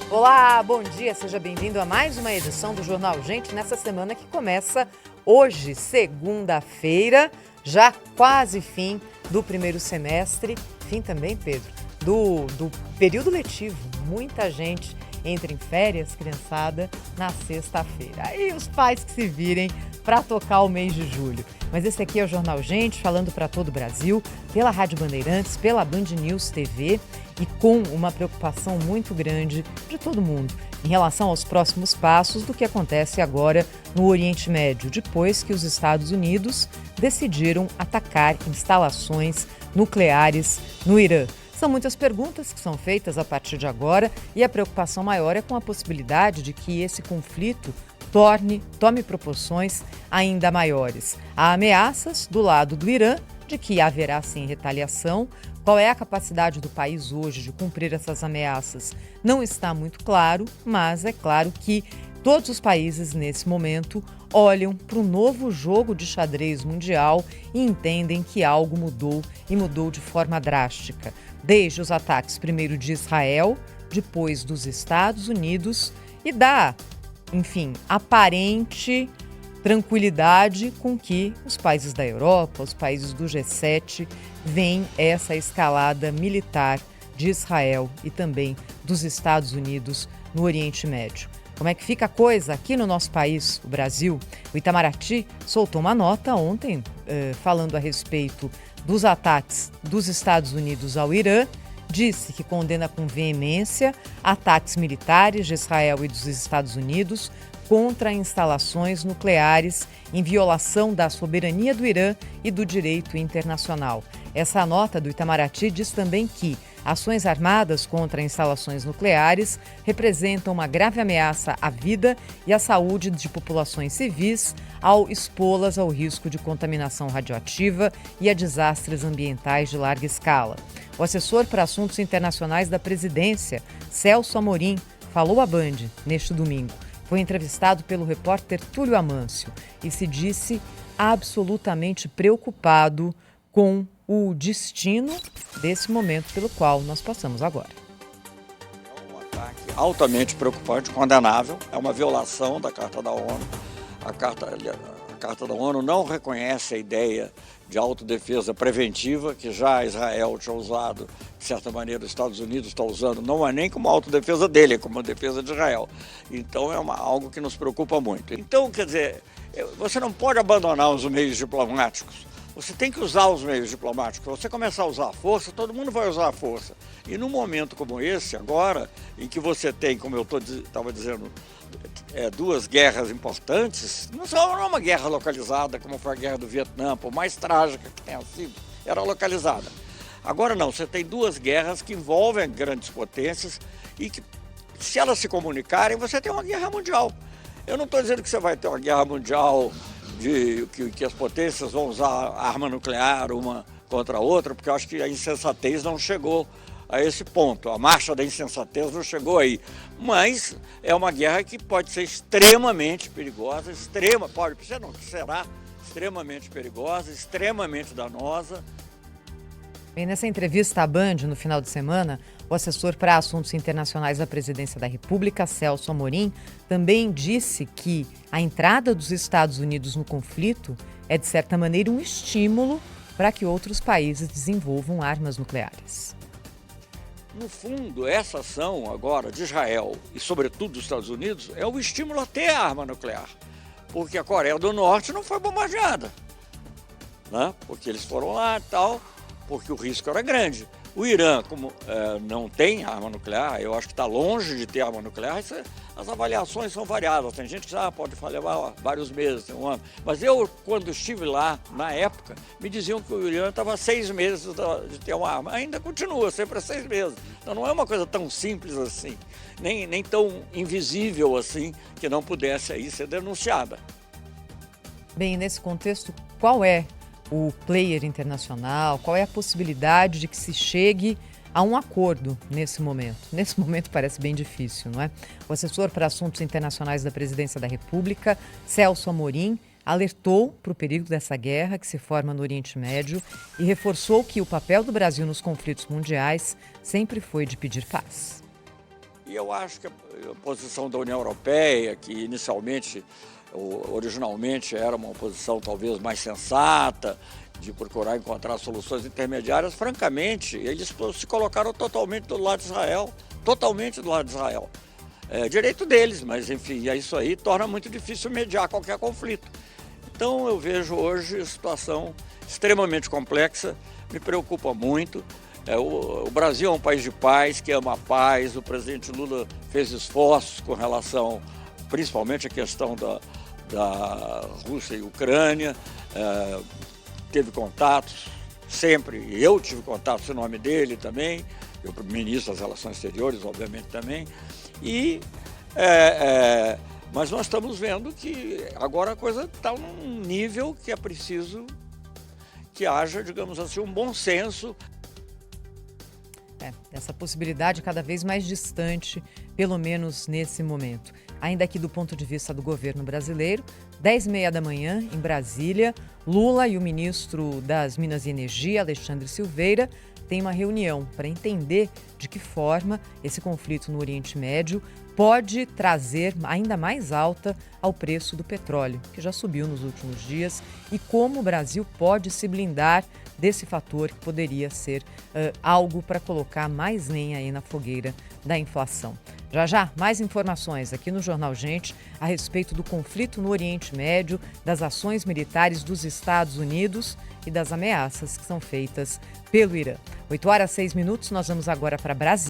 Olá, bom dia, seja bem-vindo a mais uma edição do Jornal Gente, nessa semana que começa hoje, segunda-feira, já quase fim do primeiro semestre, fim também, Pedro, do período letivo. Muita gente entra em férias, criançada, na sexta-feira. Aí os pais que se virem para tocar o mês de julho. Mas esse aqui é o Jornal Gente, falando para todo o Brasil, pela Rádio Bandeirantes, pela Band News TV e com uma preocupação muito grande de todo mundo em relação aos próximos passos do que acontece agora no Oriente Médio, depois que os Estados Unidos decidiram atacar instalações nucleares no Irã. São muitas perguntas que são feitas a partir de agora e a preocupação maior é com a possibilidade de que esse conflito tome proporções ainda maiores. Há ameaças do lado do Irã de que haverá sim retaliação. Qual é a capacidade do país hoje de cumprir essas ameaças? Não está muito claro, mas é claro que todos os países nesse momento olham para o novo jogo de xadrez mundial e entendem que algo mudou e mudou de forma drástica. Desde os ataques primeiro de Israel, depois dos Estados Unidos e da aparente tranquilidade com que os países da Europa, os países do G7, veem essa escalada militar de Israel e também dos Estados Unidos no Oriente Médio. Como é que fica a coisa aqui no nosso país, o Brasil? O Itamaraty soltou uma nota ontem falando a respeito dos ataques dos Estados Unidos ao Irã. Disse que condena com veemência ataques militares de Israel e dos Estados Unidos contra instalações nucleares em violação da soberania do Irã e do direito internacional. Essa nota do Itamaraty diz também que ações armadas contra instalações nucleares representam uma grave ameaça à vida e à saúde de populações civis ao expô-las ao risco de contaminação radioativa e a desastres ambientais de larga escala. O assessor para assuntos internacionais da presidência, Celso Amorim, falou à Band neste domingo. Foi entrevistado pelo repórter Túlio Amâncio e se disse absolutamente preocupado com o destino desse momento pelo qual nós passamos agora. É um ataque altamente preocupante, condenável, é uma violação da Carta da ONU. A Carta da ONU não reconhece a ideia de autodefesa preventiva, que já Israel tinha usado, de certa maneira os Estados Unidos está usando, não é nem como autodefesa dele, é como a defesa de Israel. Então é algo que nos preocupa muito. Então, quer dizer, você não pode abandonar os meios diplomáticos. Você tem que usar os meios diplomáticos. Se você começar a usar a força, todo mundo vai usar a força. E num momento como esse, agora, em que você tem, como eu estava dizendo, duas guerras importantes, não é uma guerra localizada, como foi a guerra do Vietnã, por mais trágica que tenha sido, era localizada. Agora não, você tem duas guerras que envolvem grandes potências e que, se elas se comunicarem, você tem uma guerra mundial. Eu não estou dizendo que você vai ter uma guerra mundial que as potências vão usar arma nuclear uma contra a outra, porque eu acho que a insensatez não chegou a esse ponto. A marcha da insensatez não chegou aí. Mas é uma guerra que pode ser extremamente perigosa, será extremamente perigosa, extremamente danosa. Bem, nessa entrevista à Band, no final de semana, o assessor para assuntos internacionais da Presidência da República, Celso Amorim, também disse que a entrada dos Estados Unidos no conflito é, de certa maneira, um estímulo para que outros países desenvolvam armas nucleares. No fundo, essa ação agora de Israel e, sobretudo, dos Estados Unidos é um estímulo a ter arma nuclear, porque a Coreia do Norte não foi bombardeada, né? Porque eles foram lá e tal, porque o risco era grande. O Irã, como não tem arma nuclear, eu acho que está longe de ter arma nuclear, as avaliações são variadas. Tem gente que pode levar vários meses, tem um ano. Mas eu, quando estive lá, na época, me diziam que o Irã estava 6 meses de ter uma arma. Ainda continua, sempre 6 meses. Então não é uma coisa tão simples assim, nem tão invisível assim, que não pudesse aí ser denunciada. Bem, nesse contexto, qual é o player internacional? Qual é a possibilidade de que se chegue a um acordo nesse momento? Nesse momento parece bem difícil, não é? O assessor para assuntos internacionais da Presidência da República, Celso Amorim, alertou para o perigo dessa guerra que se forma no Oriente Médio e reforçou que o papel do Brasil nos conflitos mundiais sempre foi de pedir paz. E eu acho que a posição da União Europeia, que originalmente era uma posição talvez mais sensata, de procurar encontrar soluções intermediárias, francamente, eles se colocaram totalmente do lado de Israel, totalmente do lado de Israel. É direito deles, mas enfim, isso aí torna muito difícil mediar qualquer conflito. Então eu vejo hoje a situação extremamente complexa, me preocupa muito. O Brasil é um país de paz, que ama a paz. O presidente Lula fez esforços com relação, principalmente à questão da Rússia e Ucrânia, teve contatos sempre, e eu tive contatos em nome dele também, eu ministro das Relações Exteriores, obviamente também, mas nós estamos vendo que agora a coisa está num nível que é preciso que haja, digamos assim, um bom senso. Essa possibilidade cada vez mais distante, pelo menos nesse momento. Ainda aqui do ponto de vista do governo brasileiro, 10h30 da manhã, em Brasília, Lula e o ministro das Minas e Energia, Alexandre Silveira, têm uma reunião para entender de que forma esse conflito no Oriente Médio pode trazer ainda mais alta ao preço do petróleo, que já subiu nos últimos dias, e como o Brasil pode se blindar desse fator que poderia ser algo para colocar mais lenha aí na fogueira da inflação. Já, mais informações aqui no Jornal Gente a respeito do conflito no Oriente Médio, das ações militares dos Estados Unidos e das ameaças que são feitas pelo Irã. 8h06, nós vamos agora para Brasília.